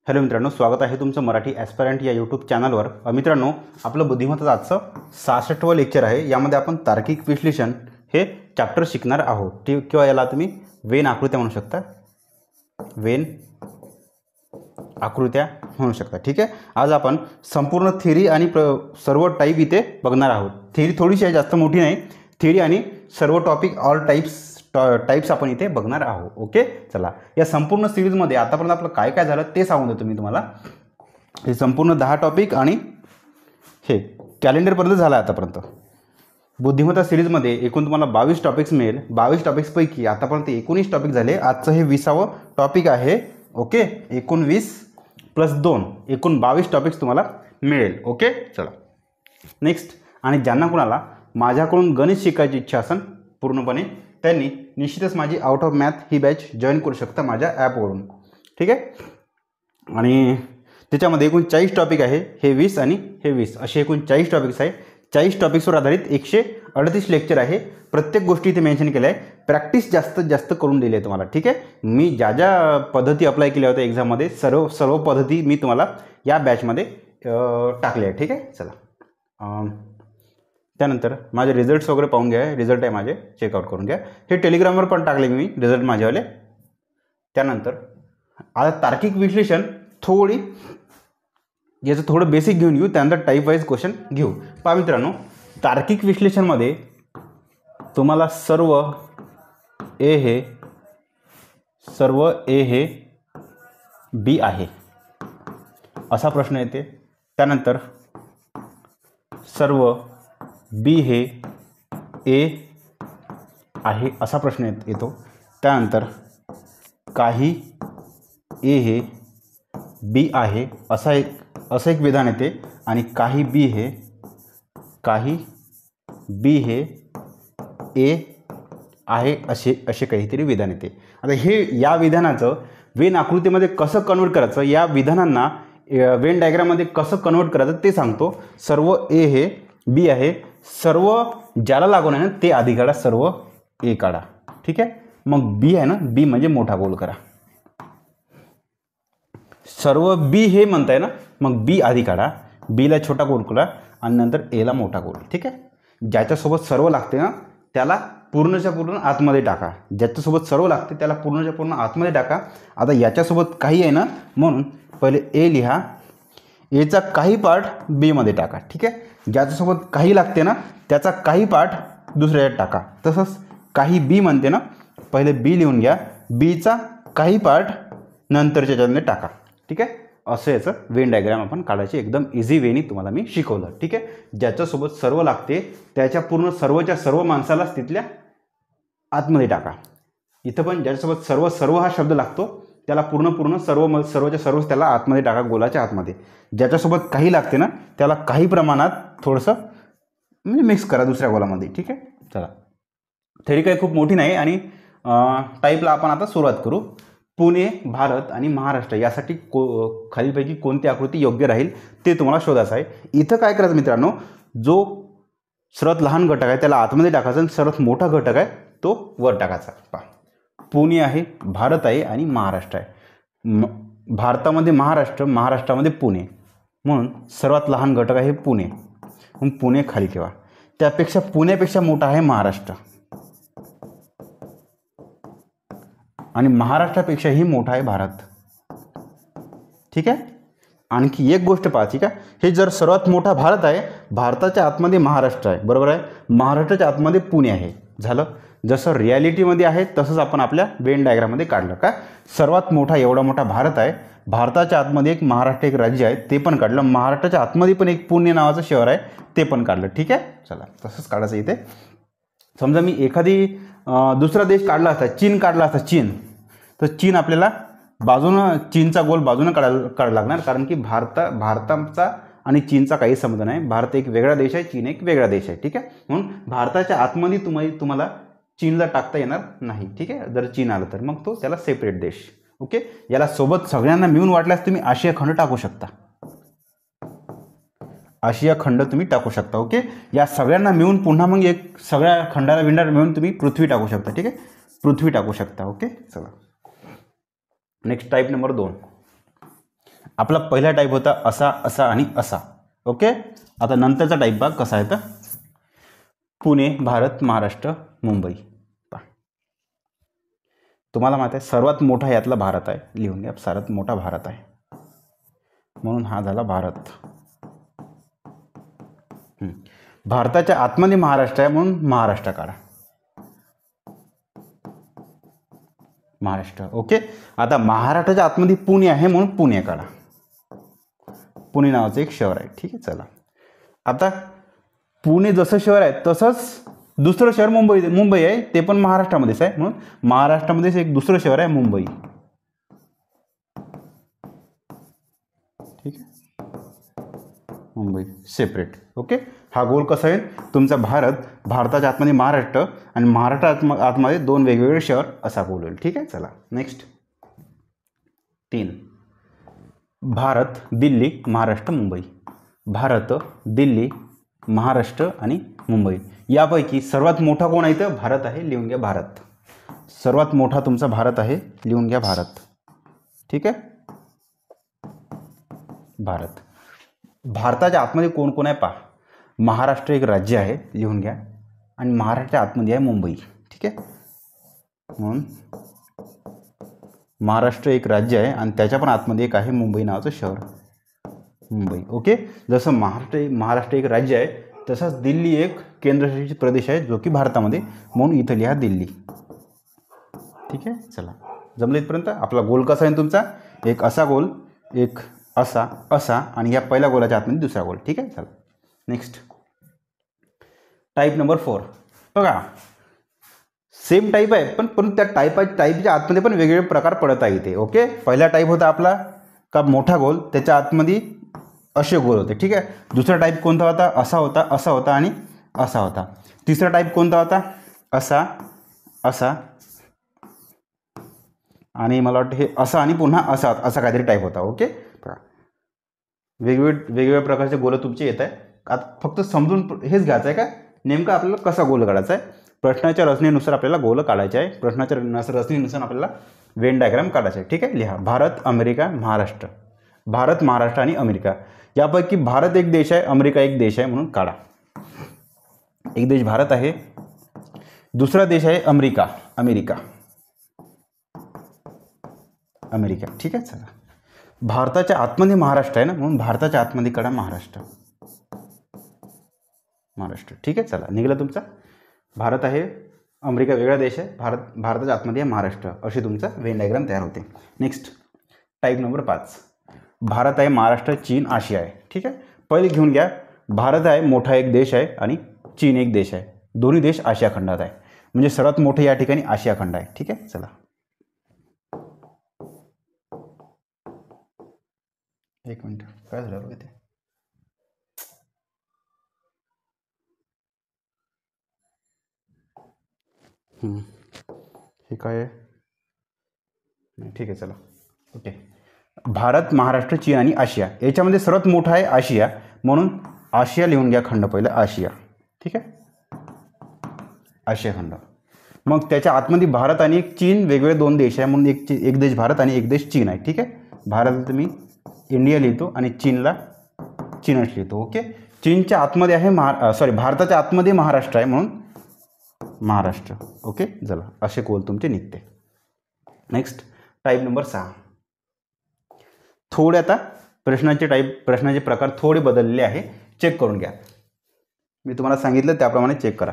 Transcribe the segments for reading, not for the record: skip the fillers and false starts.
Hello मित्रांनो, स्वागत आहे तुमचं मराठी ॲस्पायरंट या यूट्यूब चॅनलवर. मित्रांनो, आपलं बुद्धिमत्ताचं आजचं 66वं लेक्चर आहे. यामध्ये आपण तार्किक विश्लेषण हे चॅप्टर शिकणार आहोत. किंवा याला तुम्ही वेन आकृत्या म्हणू शकता, वेन आकृत्या म्हणू शकता. ठीक आहे. आज आपण संपूर्ण थिअरी आणि सर्व टाईप इथे बघणार आहोत. थिअरी थोडीशी आहे, जास्त मोठी नाही. थिअरी आणि सर्व टॉपिक ऑल टाईप्स आपण इथे बघणार आहोत. ओके, चला. या संपूर्ण सिरीजमध्ये आतापर्यंत आपलं काय काय झालं ते सांगून देतो मी तुम्हाला. हे संपूर्ण 10 टॉपिक आणि हे कॅलेंडरपर्यंत झालं आहे आतापर्यंत. बुद्धिमत्ता सिरीजमध्ये एकूण तुम्हाला 22 टॉपिक्स मिळेल. 22 टॉपिक्सपैकी आतापर्यंत 19 टॉपिक झाले. आजचं हे 20वं टॉपिक आहे. ओके, एकूण 20 + 2 एकूण 22 टॉपिक्स तुम्हाला मिळेल. ओके, चला नेक्स्ट. आणि ज्यांना कोणाला माझ्याकडून गणित शिकायची इच्छा असेल पूर्णपणे, त्यांनी निश्चितच माझी out of math he batch join करू शकता माझ्या ॲपवरून. ठीक आहे. आणि त्याच्यामध्ये एकूण 40 टॉपिक आहे. हे 20 आणि हे 20 असे एकूण 40 टॉपिक्स आहे. 40 टॉपिक्सवर आधारित 138 लेक्चर आहे. प्रत्येक गोष्टी इथे मेन्शन केल्या आहे. प्रॅक्टिस जास्तीत जास्त करून दिली आहे तुम्हाला. ठीक आहे. मी ज्या ज्या पद्धती अप्लाय केल्या होत्या एक्झाममध्ये सर्व पद्धती मी तुम्हाला या बॅचमध्ये टाकल्या आहे. ठीक आहे. चला, त्यानंतर माझे रिझल्ट्स वगैरे पाहून घ्या. रिझल्ट आहे माझे, चेकआउट करून घ्या. हे टेलिग्रामवर पण टाकले मी रिझल्ट माझ्यावाले. त्यानंतर आता तार्किक विश्लेषण याचं थोडं बेसिक घेऊन घेऊ, त्यानंतर टाईप वाईज क्वेश्चन घेऊ. पहा मित्रांनो, तार्किक विश्लेषणमध्ये तुम्हाला सर्व ए हे बी आहे असा प्रश्न येते. त्यानंतर सर्व बी हे ए आहे असा प्रश्न येतो. त्यानंतर काही ए हे बी आहे असं एक विधान येते. आणि काही बी हे ए आहे असे काहीतरी विधान येते. आता या विधानाचं वेन आकृतीमध्ये कसं कन्वर्ट करायचं, या विधानांना वेन डायग्राममध्ये कसं कन्वर्ट करायचं ते सांगतो. सर्व ए हे बी आहे. सर्व ज्याला लागून आहे ना ते आधी काढा, सर्व ए काढा. ठीक आहे. मग बी आहे ना, बी म्हणजे मोठा गोल करा. सर्व बी हे म्हणताय ना, मग बी आधी काढा, बीला छोटा गोल करा आणि नंतर एला मोठा गोल. ठीक आहे. ज्याच्यासोबत सर्व लागते ना त्याला पूर्णच्या पूर्ण आतमध्ये टाका. ज्याच्यासोबत सर्व लागते त्याला पूर्णच्या पूर्ण आतमध्ये टाका. आता याच्यासोबत काही आहे ना, म्हणून पहिले ए लिहा, एचा काही पार्ट बीमध्ये टाका. ठीक आहे. ज्याच्यासोबत काही लागते ना त्याचा काही पार्ट दुसऱ्यात टाका. तसंच काही बी म्हणते ना, पहिले बी लिहून घ्या, बीचा काही पार्ट नंतरच्या याच्यामध्ये टाका. ठीक आहे. असं याचं वेन डायग्राम आपण काढायची एकदम इझी वेनी तुम्हाला मी शिकवलं. ठीक आहे. ज्याच्यासोबत सर्व लागते त्याच्या पूर्ण सर्वच्या सर्व माणसालाच तिथल्या आतमध्ये टाका. इथं पण ज्याच्यासोबत सर्व हा शब्द लागतो त्याला पूर्ण सर्वच्या सर्व त्याला आतमध्ये टाका, गोलाच्या आतमध्ये. ज्याच्यासोबत काही लागते ना त्याला काही प्रमाणात थोडंसं म्हणजे मिक्स करा दुसऱ्या गोलामध्ये. ठीक आहे. चला, थेरी काही खूप मोठी नाही आणि टाईपला आपण आता सुरुवात करू. पुणे, भारत आणि महाराष्ट्र यासाठी खालीलपैकी कोणती आकृती योग्य राहील ते तुम्हाला शोधायचं आहे. इथं काय करायचं मित्रांनो, जो सर्वात लहान घटक आहे त्याला आतमध्ये टाकायचा आणि सर्वात मोठा घटक आहे तो वर टाकायचा. पहा, पुणे आहे, भारत आहे आणि महाराष्ट्र आहे. भारतामध्ये महाराष्ट्र, महाराष्ट्रामध्ये पुणे, म्हणून सर्वात लहान घटक आहे पुणे, म्हणून पुणे खाली ठेवा. त्यापेक्षा पुण्यापेक्षा मोठा आहे महाराष्ट्र आणि महाराष्ट्रापेक्षाही मोठा आहे भारत. ठीक आहे. आणखी एक गोष्ट पाहायची का, हे जर सर्वात मोठा भारत आहे, भारताच्या आतमध्ये महाराष्ट्र आहे, बरोबर आहे. महाराष्ट्राच्या आतमध्ये पुणे आहे. झालं. जसं रियालिटीमध्ये आहे तसंच आपण आपल्या वेन डायग्राममध्ये काढलं का. सर्वात मोठा एवढा मोठा भारत आहे, भारताच्या आतमध्ये एक महाराष्ट्र एक राज्य आहे ते पण काढलं, महाराष्ट्राच्या आतमध्ये पण एक पुणे नावाचं शहर आहे ते पण काढलं. ठीक आहे. चला, तसंच काढायचं इथे. समजा मी एखादी दुसरा देश काढला असता, चीन काढला असता, चीन, तर चीन आपल्याला बाजूनं चीनचा गोल बाजूनं काढायला लागणार, कारण की भारताचा आणि चीनचा काही संबंध नाही. भारत एक वेगळा देश आहे, चीन एक वेगळा देश आहे. ठीक आहे. म्हणून भारताच्या आतमध्ये तुम्हाला चीनला टाकता येणार नाही. ठीक आहे. जर चीन आलं तर मग तो त्याला सेपरेट देश. ओके. याला सोबत सगळ्यांना मिळून वाटल्यास तुम्ही आशिया खंड टाकू शकता. आशिया खंड तुम्ही टाकू शकता. ओके. या सगळ्यांना मिळून पुन्हा मग एक सगळ्या खंडाला मिळून तुम्ही पृथ्वी टाकू शकता. ठीक आहे. पृथ्वी टाकू शकता. ओके. चला, नेक्स्ट टाईप नंबर 2. आपला पहिला टाईप होता असा, असा आणि असा. ओके. आता नंतरचा टाईप बघ कसा आहे तर पुणे, भारत, महाराष्ट्र, मुंबई. तुम्हाला माहिती आहे सर्वात मोठा यातला भारत आहे, लिहून घ्या, सर्वात मोठा भारत आहे म्हणून हा झाला भारत. भारताच्या आतमध्ये महाराष्ट्र आहे म्हणून महाराष्ट्र काढा, महाराष्ट्र. ओके. आता महाराष्ट्राच्या आतमध्ये पुणे आहे म्हणून पुणे काढा, पुणे नावाचं एक शहर आहे. ठीक आहे. चला आता पुणे जसं शहर आहे तसंच दुसरं शहर मुंबई आहे, ते पण महाराष्ट्रामध्येच आहे म्हणून महाराष्ट्रामध्येच एक दुसरं शहर आहे मुंबई. ठीक आहे. मुंबई सेपरेट. ओके. हा गोल कसा आहे तुमचा भारताच्या आतमध्ये महाराष्ट्र आणि महाराष्ट्र आतमध्ये दोन वेगवेगळे शहर असा गोल होईल. ठीक आहे. चला नेक्स्ट 3 भारत, दिल्ली, महाराष्ट्र, मुंबई. भारत, दिल्ली, महाराष्ट्र आणि मुंबई. यापैकी सर्वात मोठा कोण आहे तर भारत आहे, लिहून घ्या भारत. सर्वात मोठा तुमचा भारत आहे, लिहून घ्या भारत. ठीक आहे. भारत. भारताच्या आतमध्ये कोण कोण आहे पहा. महाराष्ट्र एक राज्य आहे, लिहून घ्या, आणि महाराष्ट्राच्या आतमध्ये आहे मुंबई. ठीक आहे. म्हणून महाराष्ट्र एक राज्य आहे आणि त्याच्या पण आतमध्ये एक आहे मुंबई नावाचं शहर, मुंबई. ओके. जसं महाराष्ट्र एक राज्य आहे तसंच दिल्ली एक केंद्रशासित प्रदेश आहे जो की भारतामध्ये, म्हणून इथं लिहा दिल्ली. ठीक आहे. चला जमलं इथपर्यंत. आपला गोल कसा आहे तुमचा, एक असा गोल, एक असा, असा आणि या पहिल्या गोलाच्या आतमध्ये दुसरा गोल. ठीक आहे. चला नेक्स्ट टाईप नंबर 4. बघा सेम टाईप आहे पण त्या टाईपच्या आतमध्ये पण वेगवेगळे प्रकार पडत आहे इथे. ओके. पहिला टाईप होता आपला का मोठा गोल, त्याच्या आतमध्ये असे गोल होते. ठीक आहे. दुसरा टाईप कोणता होता, असा होता, असा होता आणि असा होता. तिसरा टाईप कोणता होता, असा, असा आणि मला वाटतं हे असा आणि पुन्हा असा, असा काहीतरी टाईप होता. ओके. वेगवेगळ्या प्रकारचे गोल तुमचे येत आहे. आता फक्त समजून हेच घ्यायचं आहे का नेमकं आपल्याला कसा गोल काढायचा आहे. प्रश्नाच्या रचनेनुसार आपल्याला गोल काढायचे आहे, प्रश्नाच्या रचनेनुसार आपल्याला वेन डायग्राम काढायचा आहे. ठीक आहे. लिहा भारत, अमेरिका, महाराष्ट्र. भारत, महाराष्ट्र आणि अमेरिका. यापैकी भारत एक देश आहे, अमेरिका एक देश आहे म्हणून काढा. एक देश भारत आहे, दुसरा देश आहे अमेरिका. ठीक आहे. चला भारताच्या आतमध्ये महाराष्ट्र आहे ना म्हणून भारताच्या आतमध्ये काढा महाराष्ट्र. ठीक आहे. चला निघाला तुमचा भारत आहे, अमेरिका वेगळा देश आहे, भारताच्या आतमध्ये आहे महाराष्ट्र, अशी तुमचा वेन डायग्राम तयार होते. Next type number 5. भारत आहे, महाराष्ट्र, चीन, आशिया आहे. ठीक आहे. पहिले घेऊन घ्या, भारत आहे मोठा एक देश आहे आणि चीन एक देश आहे. दोन्ही देश आशिया खंडात आहे, म्हणजे सर्वात मोठे या ठिकाणी आशिया खंड आहे. ठीक आहे. चला एक मिनिट, काय झालं बघा ते. हे काय आहे, नाही ठीक आहे. चला ओके. भारत, महाराष्ट्र, चीन आणि आशिया. याच्यामध्ये सर्वात मोठा आहे आशिया म्हणून आशिया लिहून घ्या खंड पहिलं, आशिया. ठीक आहे. आशिया खंड. मग त्याच्या आतमध्ये भारत आणि एक चीन वेगवेगळे दोन देश आहे म्हणून एक देश भारत आणि एक देश चीन आहे. ठीक आहे. भारत मी इंडिया लिहितो आणि चीनला चीनच लिहितो. ओके. चीनच्या आतमध्ये आहे भारताच्या आतमध्ये महाराष्ट्र आहे म्हणून महाराष्ट्र. ओके. चला असे गोल तुमचे निघते. Next type number 6. थोडे आता प्रश्नाचे प्रकार थोडे बदललेले आहे, चेक करून घ्या. मी तुम्हाला सांगितलं त्याप्रमाणे चेक करा.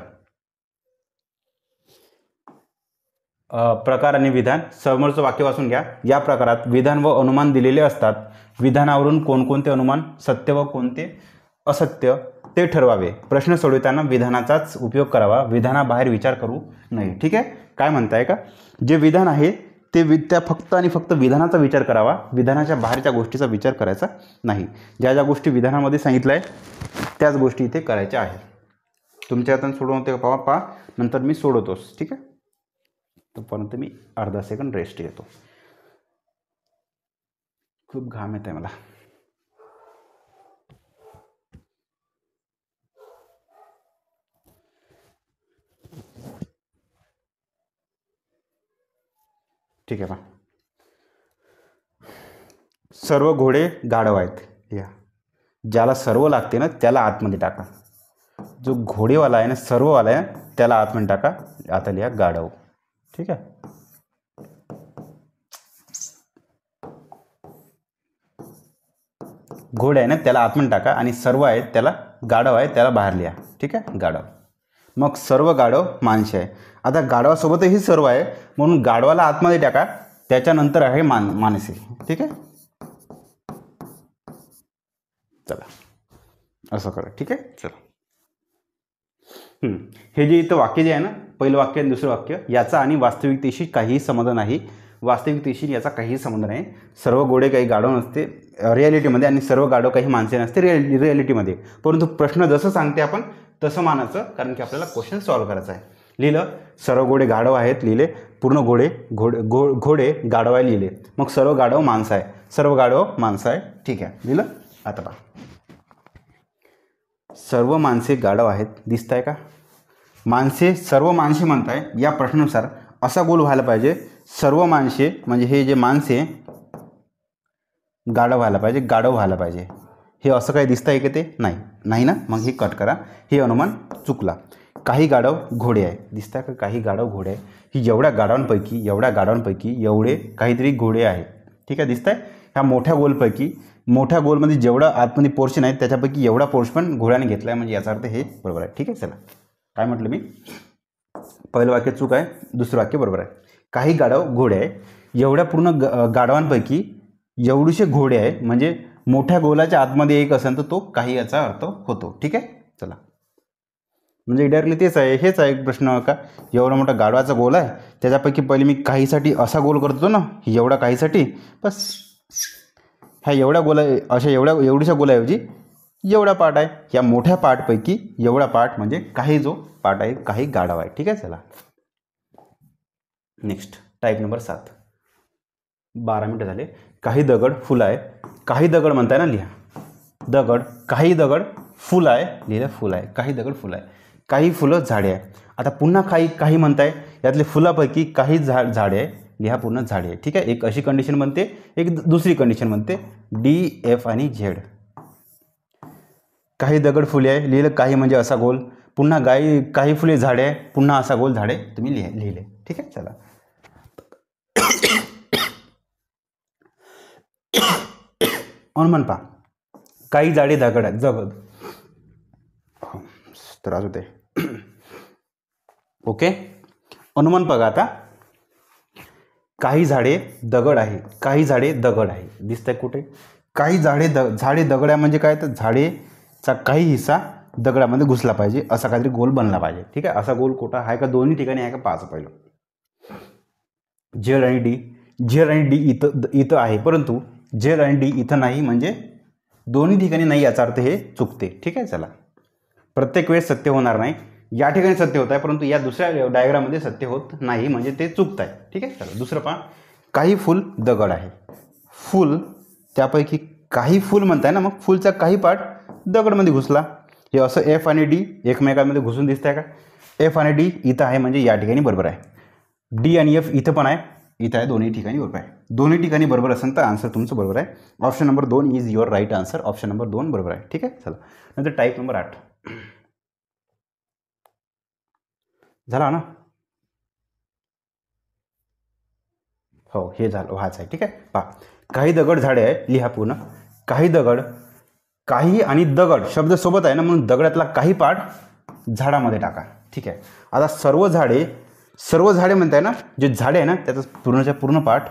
प्रकार आणि विधान. समोरचं वाक्य वाचून घ्या. या प्रकारात विधान व अनुमान दिलेले असतात. विधानावरून कोणकोणते अनुमान सत्य व कोणते असत्य ते ठरवावे. प्रश्न सोडवताना विधानाचाच उपयोग करावा, विधानाबाहेर विचार करू नये. ठीक आहे. काय म्हणताय का, जे विधान आहे त्या फक्त आणि फक्त विधानाचा विचार करावा, विधानाच्या बाहेरच्या गोष्टीचा विचार करायचा नाही. ज्या गोष्टी विधानामध्ये सांगितलं आहे त्याच गोष्टी इथे करायच्या आहेत. तुमच्या हाताने सोडवते पहा, नंतर मी सोडवतोच. ठीक आहे. तोपर्यंत मी अर्धा सेकंड रेस्ट घेतो. खूप घाम येत आहे मला. ठीक आहे. सर्व घोडे गाढव आहेत लिहा. ज्याला सर्व लागते ना त्याला आतमध्ये टाका. जो घोडेवाला आहे ना सर्ववाला आहे त्याला आतमध्ये टाका. आता लिहा गाढव. ठीक आहे. घोडे आहे ना त्याला आतमध्ये टाका आणि सर्व आहे त्याला गाढव आहे त्याला बाहेर लिहा. ठीक आहे. गाढव. मग सर्व गाढव माणसे आहे. आता गाढवासोबतही सर्व आहे म्हणून गाढवाला आतमध्ये टाका. त्याच्यानंतर आहे माणसे. ठीक आहे. चला असं करा. ठीक आहे. चला हे जे इथं वाक्य जे आहे ना पहिलं वाक्य आणि दुसरं वाक्य याचा आणि वास्तविकतेशी काहीही संबंध नाही. वास्तविकतेशी याचा काहीही संबंध नाही. सर्व घोडे काही गाढव नसते रिॲलिटीमध्ये आणि सर्व गाढव काही माणसे नसते रिॲलिटीमध्ये. परंतु प्रश्न जसं सांगते आपण तसं मानायचं कारण की आपल्याला क्वेश्चन सॉल्व्ह करायचा आहे. लिहिलं सर्व घोडे गाढव आहेत लिहिले. पूर्ण घोडे गाढव आहे लिहिले. मग सर्व गाढव माणसं आहे. सर्व गाढव माणसं आहे. ठीक आहे. लिहिलं. आता पहा सर्व माणसे गाढव आहेत दिसत आहे का. माणसे सर्व माणसे म्हणताय या प्रश्नानुसार असा गोल व्हायला पाहिजे. सर्व माणसे म्हणजे हे जे माणसे गाढव व्हायला पाहिजे. गाढव व्हायला पाहिजे. हे असं काही दिसतं आहे की ते नाही ना. मग हे कट करा. हे अनुमान चुकला. काही गाढव घोडे आहे दिसत आहे का. काही गाढव घोडे आहे. ही एवढ्या गाढवांपैकी एवढे काहीतरी घोडे आहेत. ठीक आहे. दिसत आहे. ह्या मोठ्या गोलपैकी मोठ्या गोलमध्ये जेवढा आतमध्ये पोर्शन आहे त्याच्यापैकी एवढा पोर्शन पण घोड्याने घेतला आहे म्हणजे याचा अर्थ हे बरोबर आहे. ठीक आहे. चला काय म्हटलं मी पहिलं वाक्य चूक आहे. दुसरं वाक्य बरोबर आहे. काही गाढव घोडे आहे. एवढ्या पूर्ण गाढवांपैकी एवढीशे घोडे आहे म्हणजे मोठ्या गोलाच्या आतमध्ये एक असेल तर तो काही याचा अर्थ होतो. ठीक आहे. चला म्हणजे डायरेक्टली तेच आहे. हेच आहे प्रश्न का एवढा मोठा गाढवाचा गोल आहे त्याच्यापैकी पहिले मी काहीसाठी असा गोल करतो ना एवढा काहीसाठी बस ह्या एवढ्या गोला अशा एवढ्याशा गोलाऐवजी एवढा पार्ट आहे. या मोठ्या पार्टपैकी एवढा पार्ट म्हणजे काही जो पार्ट आहे काही गाढव आहे. ठीक आहे. चला नेक्स्ट टाईप नंबर 7. 12 मिनटं झाले. काही दगड फुलं आहे. काही दगड म्हणताय ना लिहा. दगड काही दगड फुलं आहे लिहिलं. फुलं आहे. काही दगड फुलं आहे. काही फुलं झाडे आहे. आता पुन्हा काही म्हणताय यातले फुलापैकी काही झाडे आहे लिहा. पूर्ण झाडे आहे. ठीक आहे. एक अशी कंडिशन बनते एक दुसरी कंडिशन बनते डी एफ आणि झेड. काही दगड फुले आहे लिहिलं. काही म्हणजे असा गोल. पुन्हा काही फुले झाडे आहे. पुन्हा असा गोल झाडे तुम्ही लिहिले. ठीक आहे. चला अनुमान पहा. काही झाडे दगड आहेत. त्रास होते. ओके. अनुमान बघा आता. काही झाडे दगड आहे. काही झाडे दगड आहे दिसत आहे कुठे. काही झाडे दगड आहे म्हणजे काय तर झाडेचा काही हिस्सा दगडामध्ये घुसला पाहिजे असा काहीतरी गोल बनला पाहिजे. ठीक आहे. असा गोल कुठं आहे का दोन्ही ठिकाणी आहे का पाहायचं पहिलं. झेड आणि डी इथं आहे परंतु झेड आणि डी इथं नाही म्हणजे दोन्ही ठिकाणी नाही याचा अर्थ हे चुकते. ठीक आहे. चला प्रत्येक वेळेस सत्य होणार नाही. या ठिकाणी सत्य होत आहे परंतु या दुसऱ्या डायग्राममध्ये सत्य होत नाही म्हणजे ते चुकत आहे. ठीक आहे. चला दुसरं पहा. काही फुल दगड आहे. फुल त्यापैकी काही फुल म्हणताय ना मग फुलचा काही पार्ट दगडमध्ये घुसला. हे असं एफ आणि डी एकमेकांमध्ये घुसून दिसत आहे का. एफ आणि डी इथं आहे म्हणजे या ठिकाणी बरोबर आहे. डी आणि एफ इथं पण आहे इथं आहे. दोन्ही ठिकाणी बरोबर आहे. दोन्ही ठिकाणी बरोबर असेल तर आन्सर तुमचं बरोबर आहे. Option number 2 is your right answer. Option number 2 बरोबर आहे. ठीक आहे. चला नंतर टाईप नंबर 8 झाला ना. हो हे झालं व्हायचं आहे. ठीक आहे. पहा काही दगड झाडे आहे लिहा पूर्ण. काही दगड काही आणि दगड शब्द सोबत आहे ना म्हणून दगडातला काही पार्ट झाडामध्ये टाका. ठीक आहे. आता सर्व झाडे म्हणताय ना जे झाडे आहे ना त्याचा पूर्णच्या पूर्ण पार्ट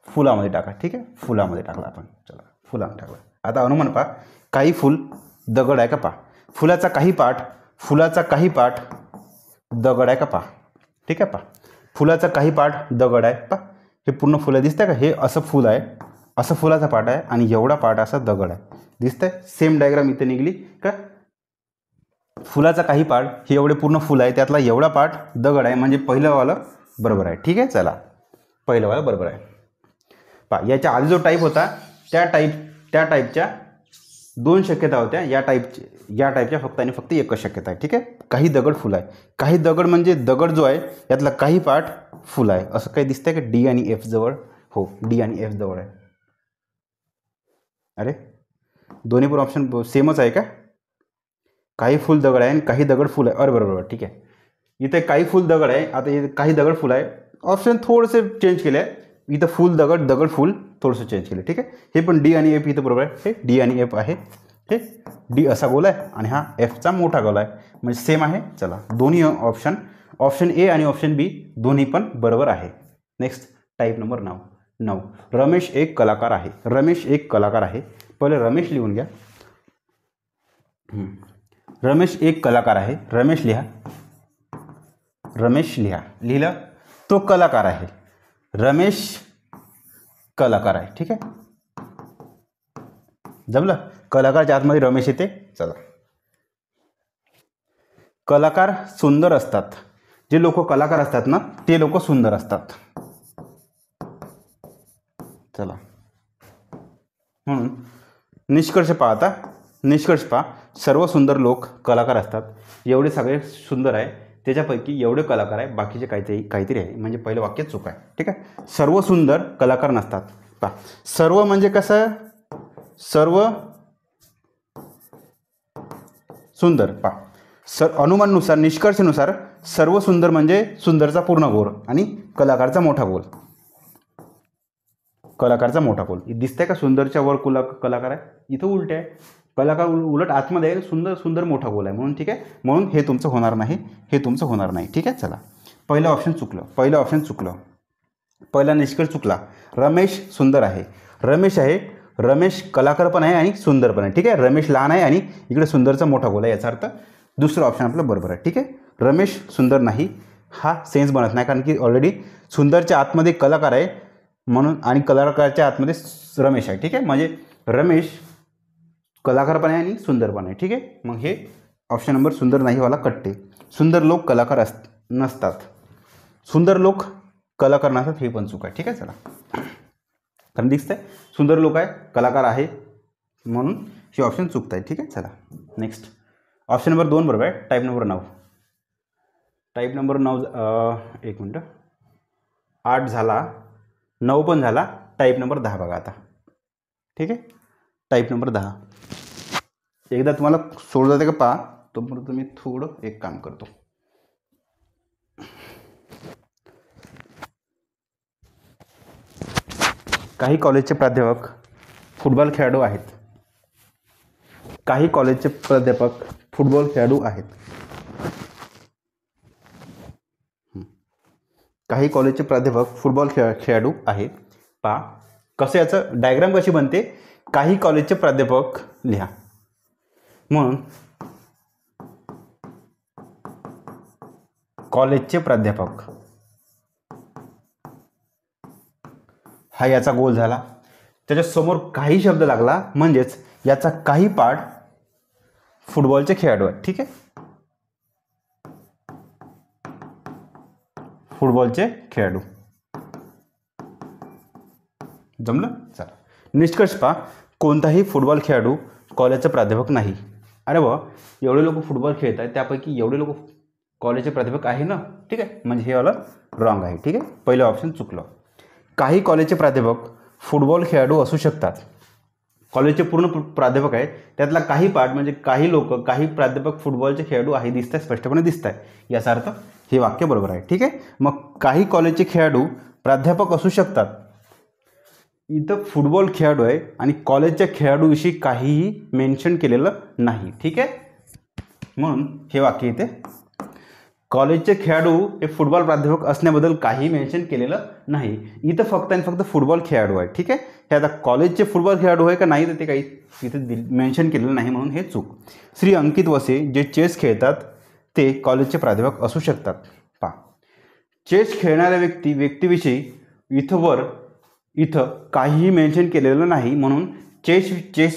फुलामध्ये टाका. ठीक आहे. फुलामध्ये टाकला आपण. चला फुलामध्ये टाकला. आता अनुमान पहा. काही फुल दगड आहे का पहा. फुलाचा काही पार्ट दगड आहे का पहा. ठीक आहे. पहा फुलाचा काही पार्ट दगड आहे. पहा हे पूर्ण फुलं दिसतंय का. हे असं फुल आहे असं फुलाचा पार्ट आहे आणि एवढा पार्ट असा दगड आहे दिसतंय. सेम डायग्राम इथे निघली का. फुलाचा काही पार्ट हे एवढे पूर्ण फुल आहे त्यातला एवढा पार्ट दगड आहे म्हणजे पहिलंवालं बरोबर आहे. ठीक आहे. चला पहिलंवालं बरोबर आहे. पहा याच्या आधी जो टाईप होता त्या टाईपच्या 2 शक्यता होत्या. या टाईपच्या फक्त आणि फक्त एकच शक्यता आहे. ठीक आहे. काही दगड फुल आहे. काही दगड म्हणजे दगड जो आहे यातला काही पार्ट फुल आहे असं काही दिसतंय का डी आणि एफ जवळ. हो डी आणि एफ जवळ आहे. अरे दोन्ही पण ऑप्शन सेमच आहे का? काही फुल दगड आहे आणि काही दगड फुल आहे. अरे बरोबर, ठीक आहे. इथे काही फुल दगड आहे, आता इथे काही दगड फुल आहे. ऑप्शन थोडेसे चेंज केले आहे. इथं फुल दगड, दगड फुल थोडंसं चेंज केलं, ठीक आहे. हे पण डी आणि एफ इथं बरोबर आहे. हे डी आणि एफ आहे. हे डी असा गोल आहे आणि हा एफचा मोठा गोल आहे, म्हणजे सेम आहे. चला, दोन्ही ऑप्शन ए आणि ऑप्शन बी दोन्ही पण बरोबर आहे. Next type number 9. रमेश एक कलाकार आहे. रमेश एक कलाकार आहे. पहिले रमेश लिहून घ्या. रमेश एक कलाकार आहे. रमेश लिहा. रमेश लिहा. लिहिलं. तो कलाकार आहे. रमेश कलाकार आहे, ठीक आहे. जमलं. कलाकारच्या आतमध्ये रमेश येते. चला, कलाकार सुंदर असतात. जे लोक कलाकार असतात ना, ते लोक सुंदर असतात. चला, म्हणून निष्कर्ष पाहता. निष्कर्ष पहा. सर्व सुंदर लोक कलाकार असतात. एवढे सगळे सुंदर आहे, त्याच्यापैकी एवढे कलाकार आहे, बाकीचे काहीतरी आहे. म्हणजे पहिलं वाक्य चूक आहे, ठीक आहे. सर्व सुंदर कलाकार नसतात. पहा, सर्व म्हणजे कसं? सर्व सुंदर. पहा, अनुमानानुसार, निष्कर्षानुसार सर्व सुंदर म्हणजे सुंदरचा पूर्ण गोल आणि कलाकारचा मोठा गोल. कलाकारचा मोठा गोल दिसतंय का? सुंदरच्या वर कलाकार आहे, इथं उलट आहे. कलाकार उलट आतमध्ये आहे. सुंदर मोठा गोल आहे, म्हणून ठीक आहे. म्हणून हे तुमचं होणार नाही, हे तुमचं होणार नाही, ठीक आहे. चला, पहिलं ऑप्शन चुकलं. पहिला निष्कर्ष चुकला. रमेश सुंदर आहे. रमेश आहे. रमेश कलाकार पण आहे आणि सुंदर पण आहे, ठीक आहे. रमेश लहान आहे आणि इकडे सुंदरचा मोठा गोल आहे, याचा अर्थ दुसरं ऑप्शन आपलं बरोबर आहे, ठीक आहे. रमेश सुंदर नाही हा सेन्स बनत नाही, कारण की ऑलरेडी सुंदरच्या आतमध्ये कलाकार आहे म्हणून, आणि कलाकारच्या आतमध्ये रमेश आहे, ठीक आहे. म्हणजे रमेश कलाकार पण आहे आणि सुंदर पण आहे, ठीक आहे. मग हे ऑप्शन नंबर सुंदर नाही वाला कट्टे. सुंदर लोक कलाकार नसतात. सुंदर लोक कलाकार नसतात, हे पण चूक आहे, ठीक आहे. चला, कारण दिसतंय सुंदर लोक आहे, कलाकार आहे, म्हणून हे ऑप्शन चुकत आहे, ठीक आहे. चला, नेक्स्ट ऑप्शन नंबर 2 बरोबर आहे. Type number 9. टाईप नंबर 9 एक मिनटं. 8 झाला, 9 पण झाला. टाईप नंबर 10 बघा आता, ठीक आहे. टाईप नंबर 10 एकदा तुम्हाला सोड जाते का पहा. तोपर्यंत मी थोडं एक काम करतो. काही कॉलेजचे प्राध्यापक फुटबॉल खेळाडू आहेत. काही कॉलेजचे प्राध्यापक फुटबॉल खेळाडू आहेत. काही कॉलेजचे प्राध्यापक फुटबॉल खेळाडू आहेत. पहा कसं, याचं डायग्राम कशी बनते. काही कॉलेजचे प्राध्यापक लिहा. म्हणून कॉलेजचे प्राध्यापक हा याचा गोल झाला. त्याच्यासमोर काही शब्द लागला, म्हणजेच याचा काही पार्ट फुटबॉलचे खेळाडू आहेत, ठीक आहे. फुटबॉलचे खेळाडू. जमलं. चला, निष्कर्ष पहा. कोणताही फुटबॉल खेळाडू कॉलेजचा प्राध्यापक नाही. अरे वा, एवढे लोक फुटबॉल खेळत आहेत, त्यापैकी एवढे लोक कॉलेजचे प्राध्यापक आहे ना, ठीक आहे. म्हणजे हे वाला रॉंग आहे, ठीक आहे. पहिलं ऑप्शन चुकलं. काही कॉलेजचे प्राध्यापक फुटबॉल खेळाडू असू शकतात. कॉलेजचे पूर्ण प्राध्यापक आहेत, त्यातला काही पार्ट म्हणजे काही लोक, काही प्राध्यापक फुटबॉलचे खेळाडू आहे, दिसत आहे, स्पष्टपणे दिसत आहे. याचा अर्थ हे वाक्य बरोबर आहे, ठीक आहे. मग काही कॉलेजचे खेळाडू प्राध्यापक असू शकतात. इथं फुटबॉल खेळाडू आहे आणि कॉलेजच्या खेळाडूविषयी काहीही मेन्शन केलेलं नाही, ठीक आहे. म्हणून हे वाक्य इथे कॉलेजचे खेळाडू हे फुटबॉल प्राध्यापक असण्याबद्दल काही मेन्शन केलेलं नाही. इथं फक्त आणि फक्त फुटबॉल खेळाडू आहे, ठीक आहे. हे आता कॉलेजचे फुटबॉल खेळाडू आहे का नाही तर ते काही इथे मेन्शन केलेलं नाही, म्हणून हे चूक. श्री अंकित वसे जे चेस खेळतात ते कॉलेजचे प्राध्यापक असू शकतात. पहा, चेस खेळणाऱ्या व्यक्तीविषयी इथं काहीही मेन्शन केलेलं नाही, म्हणून चेस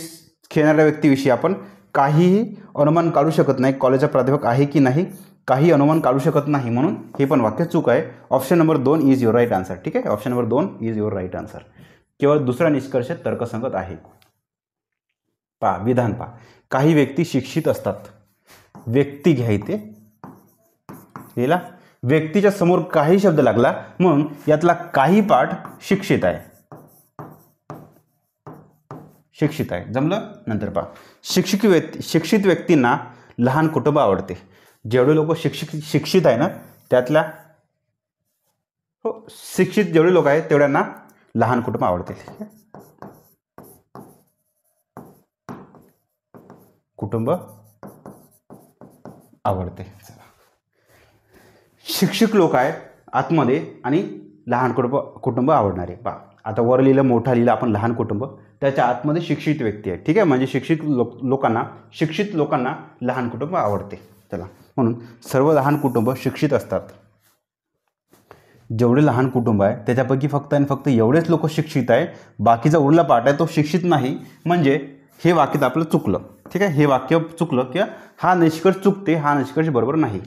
खेळणाऱ्या व्यक्तीविषयी आपण काहीही अनुमान काढू शकत नाही. कॉलेजचा प्राध्यापक आहे की नाही काही अनुमान काढू शकत नाही, म्हणून हे पण वाक्य चूक आहे. Option number 2 is your right answer, ठीक आहे. Option number 2 is your right answer. केवळ दुसरा निष्कर्ष तर्कसंगत आहे. पहा, विधान पहा. काही व्यक्ती शिक्षित असतात. व्यक्ती घ्यायचे याला व्यक्तीच्या समोर काही शब्द लागला, म्हणून यातला काही पार्ट शिक्षित आहे. शिक्षित आहे. जमलं. नंतर पहा, शिक्षित व्यक्तींना लहान कुटुंब आवडते. जेवढे लोक शिक्षित आहे ना त्यातल्या हो शिक्षित जेवढे लोक आहेत तेवढ्यांना लहान कुटुंब आवडते. कुटुंब आवडते. शिक्षित लोक आहेत आतमध्ये आणि लहान कुटुंब आवडणारे. पहा आता वर लिहिलं मोठा लिहिलं आपण लहान कुटुंब, त्याच्या आतमध्ये शिक्षित व्यक्ती आहे. ठीक आहे, म्हणजे शिक्षित लोकांना लहान कुटुंब आवडते. चला, म्हणून सर्व लहान कुटुंब शिक्षित असतात. जेवढे लहान कुटुंब आहे त्याच्यापैकी फक्त आणि फक्त एवढेच लोक शिक्षित आहे, बाकीचा उरला पार्ट आहे तो शिक्षित नाही. म्हणजे हे वाक्य आपलं चुकलं. ठीक आहे, हे वाक्य चुकलं किंवा हा निष्कर्ष चुकते, हा निष्कर्ष बरोबर नाही.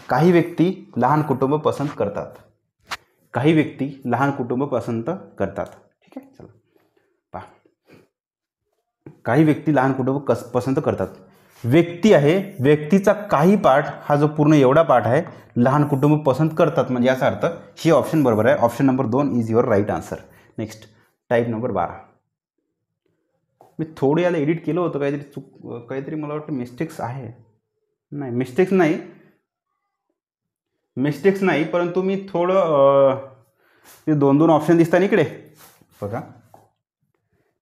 काही व्यक्ती लहान कुटुंब पसंत करतात. काही व्यक्ती लहान कुटुंब पसंत करतात. ठीक आहे, चला पहा, काही व्यक्ती लहान कुटुंब पसंत करतात. व्यक्ती आहे, व्यक्तीचा काही पार्ट हा जो पूर्ण एवढा पार्ट आहे लहान कुटुंब पसंत करतात, म्हणजे याचा अर्थ ही ऑप्शन बरोबर आहे. Option number 2 is your right answer. Next, type number 12. मी थोडं याला एडिट केलं होतं, काहीतरी मला वाटतं मिस्टेक्स आहे. नाही, मिस्टेक्स नाही, परंतु मी थोडं ते 2 ऑप्शन दिसतात इकडे बघा.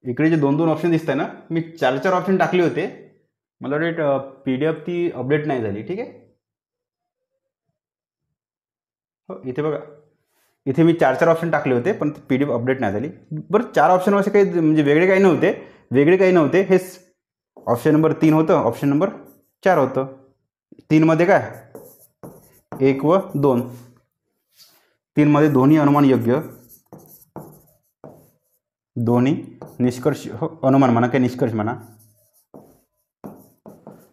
इकडे जे 2 ऑप्शन दिसत आहे ना, मी 4 ऑप्शन टाकले होते. मला वाटतं PDF ती अपडेट नाही झाली. ठीक आहे, हो इथे बघा, इथे मी 4 ऑप्शन टाकले होते पण PDF अपडेट नाही झाली. बरं, 4 ऑप्शन असे काही म्हणजे वेगळे काही नव्हते. हेच ऑप्शन नंबर 3 होतं, ऑप्शन नंबर 4 होतं. 3 मध्ये काय 1 व 2. 3 मध्ये दोन्ही अनुमान योग्य, दोन्ही निष्कर्ष हो अनुमान म्हणा काय निष्कर्ष म्हणा,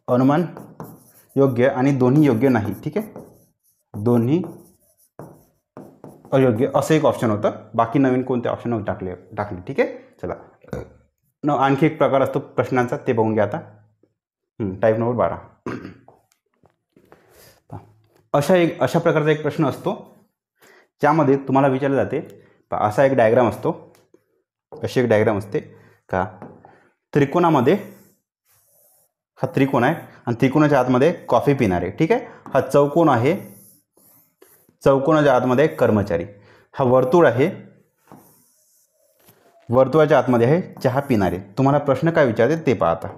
अनुमान योग्य आणि दोन्ही योग्य नाही. ठीक आहे, दोन्ही अयोग्य असं एक ऑप्शन होतं. बाकी नवीन कोणते ऑप्शन टाकले. ठीक आहे, चला आणखी एक प्रकार असतो प्रश्नांचा, ते बघून घ्या आता. Type number 12. अशा प्रकारचा एक प्रश्न असतो ज्यामध्ये तुम्हाला विचारले जाते, असा एक डायग्राम असतो, अशी एक डायग्राम असते का त्रिकोणामध्ये, हा त्रिकोण आहे आणि त्रिकोणाच्या आतमध्ये कॉफी पिणारे. ठीक आहे, हा चौकोन आहे, चौकोनाच्या आतमध्ये कर्मचारी. हा वर्तुळ आहे, वर्तुळाच्या आतमध्ये आहे चहा पिणारे. तुम्हाला प्रश्न काय विचारते ते पहा आता.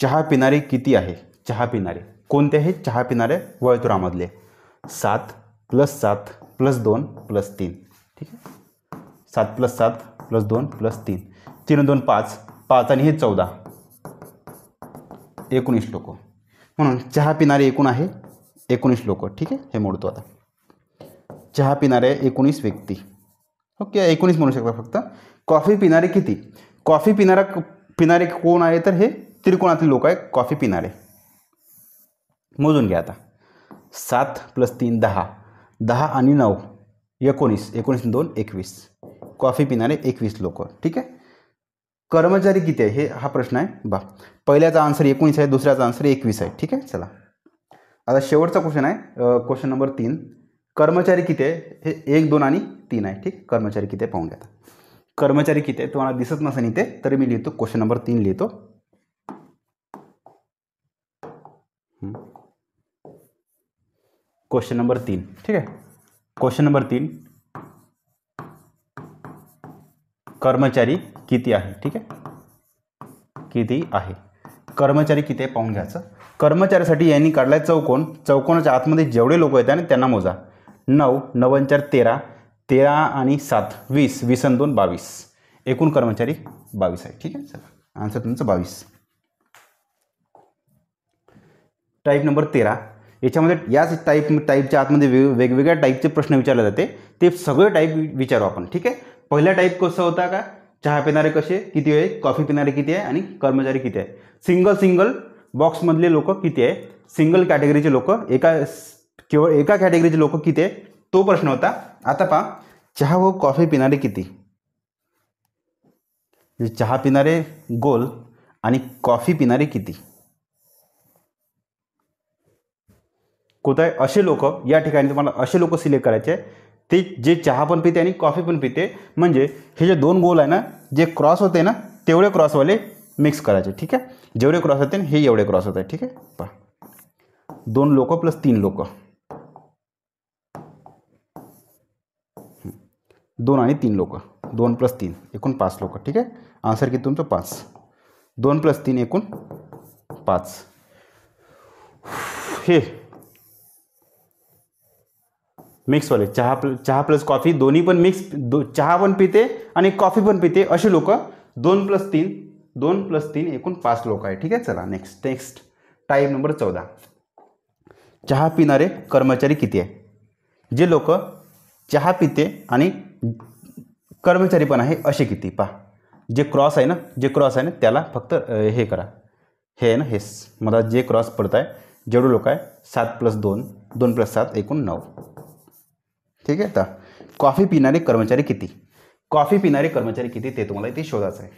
चहा पिणारे किती आहे? चहा पिणारे कोणते आहेत? चहा पिणारे वर्तुळामधले 7 + 7 + 2 + 3. ठीक आहे, 7 + 7 + 2 + 3. 3 2 5, 5 आणि हे 14, 19 लोक. म्हणून चहा पिणारे एकूण आहे 19 लोक. ठीक आहे, हे मोडतो आता. चहा पिणारे 19 व्यक्ती. ओके, 19 म्हणू शकता फक्त. कॉफी पिणारे किती? कॉफी पिणारे कोण आहे? तर हे त्रिकोणातील लोक आहे कॉफी पिणारे. मोजून घ्या आता. 7 + 3 10, 10 आणि 9 19, 19 2 21. कॉफी पिणारे 21 लोक. ठीक आहे, कर्मचारी किती आहे हे हा प्रश्न आहे बा. पहिल्याचा आन्सर 19 आहे, दुसऱ्याचा आन्सर 21 आहे. ठीक आहे, चला आता शेवटचा क्वेश्चन आहे, क्वेश्चन नंबर 3. कर्मचारी किती आहे? हे 1 2 आणि 3 आहे. ठीक, कर्मचारी किती आहे पाहून घ्या. कर्मचारी किती आहे तुम्हाला दिसत नसेल इथे, तरी मी लिहितो क्वेश्चन नंबर 3 लिहितो. Question number 3. ठीक आहे, क्वेश्चन नंबर 3, कर्मचारी किती आहे? ठीक आहे, किती आहे कर्मचारी किती आहे पाहून घ्यायचं. कर्मचाऱ्यासाठी यांनी काढलाय चौकोन. चौकोनाच्या आतमध्ये जेवढे लोक आहेत आणि त्यांना मोजा. 9 9 4 13, 13 आणि 7 20, 20 आणि 2 22. एकूण कर्मचारी 22 आहे. ठीक आहे, चला आन्सर तुमचं 22. Type number 13. याच्यामध्ये याच टाईपच्या आतमध्ये वेगवेगळ्या टाईपचे प्रश्न विचारले जाते. ते सगळे टाईप विचारू आपण. ठीक आहे, पहिला टाईप कसं होता का, चहा पिणारे कसे किती आहे, कॉफी पिणारे किती आहे आणि कर्मचारी किती आहे. सिंगल बॉक्समधले लोक किती आहे, सिंगल कॅटेगरीचे लोक, केवळ एका कॅटेगरीचे लोक किती आहे, तो प्रश्न होता. आता पहा, चहा व कॉफी पिणारे किती. चहा पिणारे गोल आणि कॉफी पिणारे किती. कोणतं आहे असे लोक, या ठिकाणी तुम्हाला असे लोक सिलेक्ट करायचे ते जे चहा पण पिते आणि कॉफी पण पिते, म्हणजे हे जे दोन गोल आहे ना, जे क्रॉस होते ना तेवढे क्रॉसवाले मिक्स करायचे. ठीक आहे, जेवढे क्रॉस होते ना हे एवढे क्रॉस होत आहे. ठीक आहे, पहा 2 लोक प्लस 3 लोक, 2 आणि 3 लोक, 2 प्लस 3 एकूण 5 लोक. ठीक आहे, आन्सर किती तुमचं 5. 2 प्लस 3 एकूण 5. हे मिक्सवाले चहा प्लस कॉफी दोन्ही पण मिक्स, चहा पण पिते आणि कॉफी पण पिते असे लोक 2 प्लस 3 एकूण 5 लोक आहे. ठीक आहे, चला नेक्स्ट टाईप नंबर 14. चहा पिणारे कर्मचारी किती आहे? जे लोक चहा पिते आणि कर्मचारी पण आहे असे किती? पहा जे क्रॉस आहे ना त्याला फक्त हे करा, हे आहे ना हेच मला जे क्रॉस पडत आहे जेवढे लोक आहे 7 प्लस 2, 2 प्लस 7 एकूण 9. ठीक आहे, तर कॉफी पिणारे कर्मचारी किती? कॉफी पिणारे कर्मचारी किती ते तुम्हाला इथे शोधायचं आहे.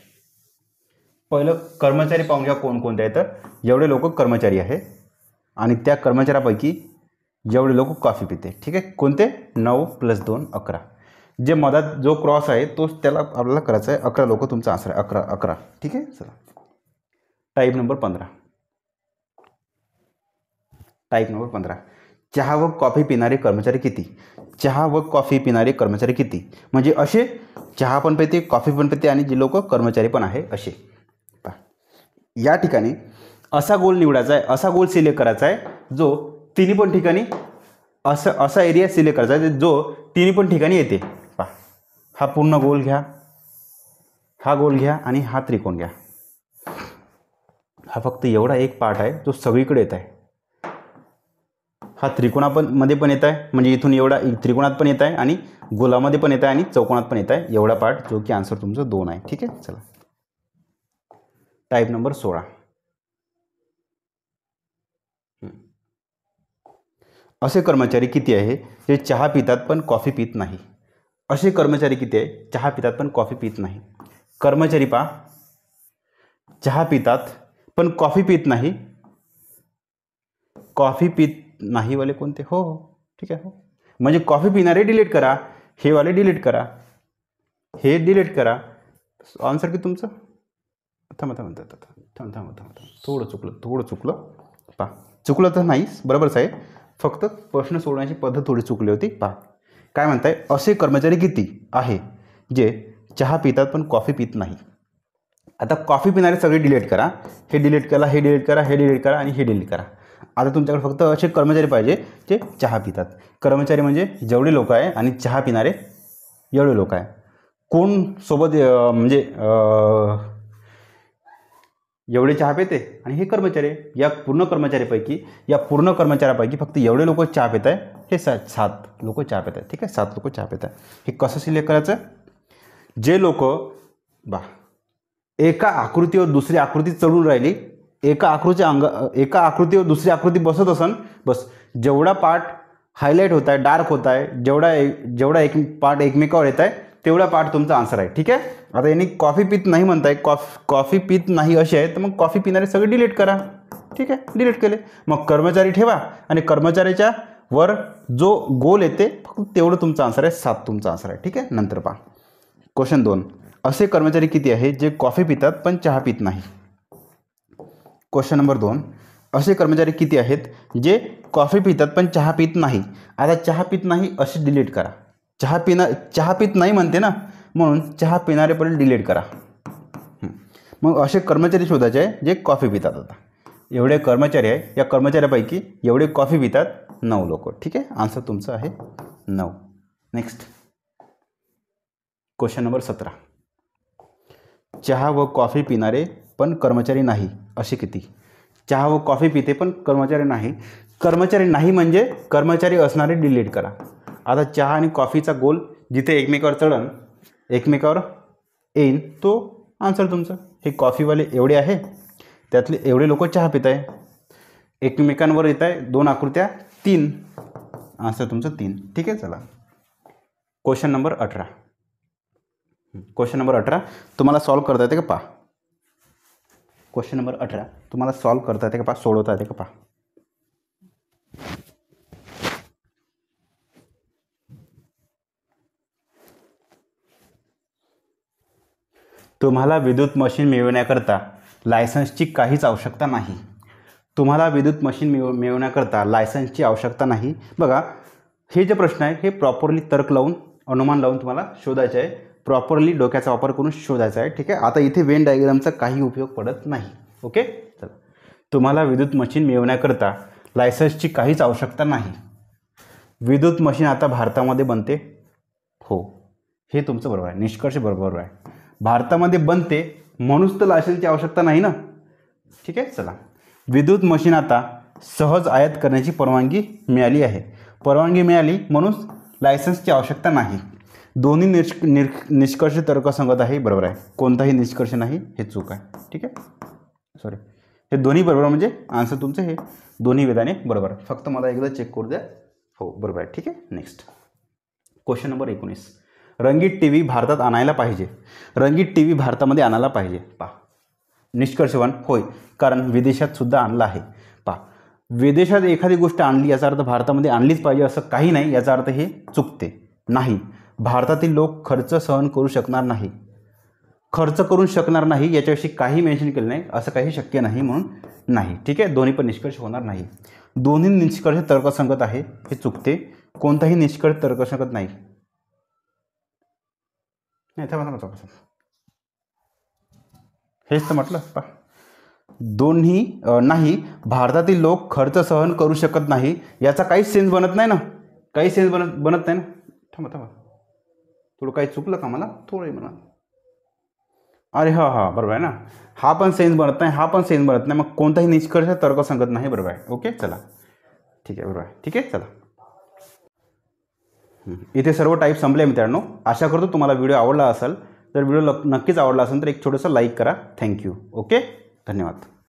पहिलं कर्मचारी पाहून घ्या कोणकोणते आहे. तर एवढे लोक कर्मचारी आहे आणि त्या कर्मचाऱ्यापैकी एवढे लोक कॉफी पिते. ठीक आहे, कोणते? 9 प्लस 2 11. जे मधात जो क्रॉस आहे तोच त्याला आपल्याला करायचा आहे. 11 लोक तुमचा आन्सर आहे. 11. ठीक आहे, चला टाईप नंबर 15. Type number 15. चहा व कॉफी पिणारे कर्मचारी किती? चहा व कॉफी पिणारे कर्मचारी किती? म्हणजे असे चहा पण पिते, कॉफी पण पिते आणि जे लोक कर्मचारी पण आहे असे. या ठिकाणी असा गोल निवडायचा आहे, असा गोल सिलेक्ट करायचा आहे जो तिन्ही पण ठिकाणी असा एरिया सिलेक्ट करायचा आहे जो तिन्ही पण ठिकाणी येते. पहा हा पूर्ण गोल घ्या, हा गोल घ्या आणि हा त्रिकोण घ्या. हा फक्त एवढा एक पार्ट आहे जो सगळीकडे येत आहे. हा त्रिकोणामध्ये पण येत आहे, म्हणजे इथून एवढा त्रिकोणात पण येत आहे आणि गोलामध्ये पण येत आहे आणि चौकोनात पण येत आहे. एवढा पार्ट जो की आन्सर तुमचं 2 आहे. ठीक आहे, चला टाईप नंबर 16. असे कर्मचारी किती आहे जे चहा पितात पण कॉफी पित नाही? असे कर्मचारी किती आहे चहा पितात पण कॉफी पित नाही? कर्मचारी पहा चहा पितात पण कॉफी पित नाही. कॉफी पित नाही वाले कोणते? हो ठीक आहे, हो म्हणजे कॉफी पिणारे डिलीट करा, हे वाले डिलीट करा, हे डिलीट करा. आन्सर की तुमचं थांब थोडं चुकलं पहा. चुकलं तर नाहीच, बरोबरच आहे, फक्त प्रश्न सोडण्याची पद्धत थोडी चुकली होती. पहा काय म्हणताय, असे कर्मचारी किती आहे जे चहा पितात पण कॉफी पित नाही? आता कॉफी पिणारे सगळे डिलीट करा, हे डिलीट करा, हे डिलीट करा, हे डिलीट करा आणि हे डिलीट करा. आता तुमच्याकडे फक्त असे कर्मचारी पाहिजे जे चहा पितात. कर्मचारी म्हणजे जेवढे लोक आहे आणि चहा पिणारे एवढे लोक आहे. कोण सोबत म्हणजे एवढे चहा पिते आणि हे कर्मचारी, या पूर्ण कर्मचाऱ्यापैकी फक्त एवढे लोक चहा पित आहे, हे 7 लोक चहा पित आहेत. ठीक आहे, 7 लोक चहा पित आहे. हे कसं सिलेक्ट करायचं? जे लोक एका आकृतीवर दुसरी आकृती चढून राहिली, एका आकृतीवर दुसरी आकृती बसत असन, बस जेवढा पार्ट हायलाईट होत आहे, डार्क होत आहे, जेवढा एक पार्ट एकमेकावर येत आहे तेवढा पार्ट तुमचा आन्सर आहे. ठीक आहे, आता यांनी कॉफी पित नाही म्हणताय, कॉफी पित नाही असे आहे तर मग कॉफी पिणारे सगळे डिलीट करा. ठीक आहे, डिलीट केले. मग कर्मचारी ठेवा आणि कर्मचाऱ्याच्या वर जो गोल येते फक्त तेवढं तुमचा आन्सर आहे. 7 तुमचा आन्सर आहे. ठीक आहे, नंतर पहा क्वेश्चन 2. असे कर्मचारी किती आहे जे कॉफी पितात पण चहा पित नाही? Question number 2. असे कर्मचारी किती आहेत जे कॉफी पितात पण चहा पित नाही? आता चहा पित नाही असे डिलीट करा. चहा पित नाही म्हणते ना, म्हणून चहा पिणारेपर्यंत डिलीट करा. मग असे कर्मचारी शोधायचे आहे जे कॉफी पितात. आता एवढे कर्मचारी आहे, या कर्मचाऱ्यापैकी एवढे कॉफी पितात 9 लोक. ठीक आहे, आन्सर तुमचं आहे 9. Next question number 17. चहा व कॉफी पिणारे पण कर्मचारी नाही असे किती? चहा व कॉफी पिते पण कर्मचारी नाही. कर्मचारी नाही म्हणजे कर्मचारी असणारे डिलीट करा. आता चहा आणि कॉफीचा गोल जिथे एकमेकावर चढन, एकमेकावर येईन, तो आन्सर तुमचं. हे कॉफीवाले एवढे आहे, त्यातले एवढे लोक चहा पित आहे, एकमेकांवर येत आहे 2 आकृत्या, 3 आन्सर तुमचं 3. ठीक आहे, चला क्वेश्चन नंबर 18. क्वेश्चन नंबर 18 तुम्हाला सॉल्व करता येते का पहा. क्वेश्चन नंबर 18 तुम्हाला सॉल्व करता येते का पहा, सोडवता येते का पहा. तुम्हाला विद्युत मशीन मिळवण्याकरता लायसन्सची काहीच आवश्यकता नाही. तुम्हाला विद्युत मशीन मिळवण्याकरता लायसन्सची आवश्यकता नाही. बघा, हे जे प्रश्न आहे हे प्रॉपरली तर्क लावून, अनुमान लावून तुम्हाला शोधायचे आहे. प्रॉपरली डोक्याचा वापर करून शोधायचा आहे. ठीक आहे. आता इथे वेन डायग्रामचा काही उपयोग पडत नाही. ओके. चला, तुम्हाला विद्युत मशीन मिळवण्याकरता लायसन्सची काहीच आवश्यकता नाही. विद्युत मशीन आता भारतामध्ये बनते. हो, हे तुमचं बरोबर आहे. निष्कर्ष बरोबर आहे. भारतामध्ये बनते म्हणूनच तर लायसन्सची आवश्यकता नाही ना. ठीक आहे. चला, विद्युत मशीन आता सहज आयात करण्याची परवानगी मिळाली आहे. परवानगी मिळाली म्हणून लायसन्सची आवश्यकता नाही. दोन्ही निष्कर्ष तर्कसंगत आहे. बरोबर आहे. कोणताही निष्कर्ष नाही, हे चूक आहे. ठीक आहे. सॉरी, हे दोन्ही बरोबर, म्हणजे आन्सर तुमचं हे दोन्ही वेदाने बरोबर. फक्त मला एकदा चेक करू द्या. हो, बरोबर आहे. ठीक आहे. Next question number 19. रंगीत टी व्ही भारतात आणायला पाहिजे. रंगीत टी व्ही भारतामध्ये आणायला पाहिजे. पहा, निष्कर्ष 1 होय, कारण विदेशात सुद्धा आणला आहे. पहा, विदेशात एखादी गोष्ट आणली याचा अर्थ भारतामध्ये आणलीच पाहिजे असं काही नाही. याचा अर्थ हे चुकते. नाही, भारतातील लोक खर्च सहन करू शकणार नाही. खर्च करू शकणार नाही याच्याविषयी काही मेन्शन केलं नाही. असं काही शक्य नाही म्हणून नाही. ठीक आहे. दोन्ही पण निष्कर्ष होणार नाही. दोन्ही निष्कर्ष तर्कसंगत आहे, हे चुकते. कोणताही निष्कर्ष तर्कसंगत नाही. हेच तर म्हटलं. पहा, दोन्ही नाही, भारतातील लोक खर्च सहन करू शकत नाही याचा काहीच सेन्स बनत नाही ना. काही सेन्स बनत नाही ना. थांबा, थोडं काही चुकलं का मला? थोडं म्हणा. अरे हा बरोबर आहे ना. हा पण सेन्स बनत नाही, हा पण सेन्स बनत नाही. मग कोणताही निष्कर्ष तर्कसंगत नाही. बरोबर आहे. ओके. चला, ठीक आहे. बरोबर आहे. ठीक आहे. चला, इथे सर्व टाईप संपले मित्रांनो. आशा करतो तुम्हाला व्हिडिओ आवडला असेल. तर व्हिडिओ नक्कीच आवडला असेल तर एक छोटंसं लाईक करा. थँक्यू. ओके. धन्यवाद.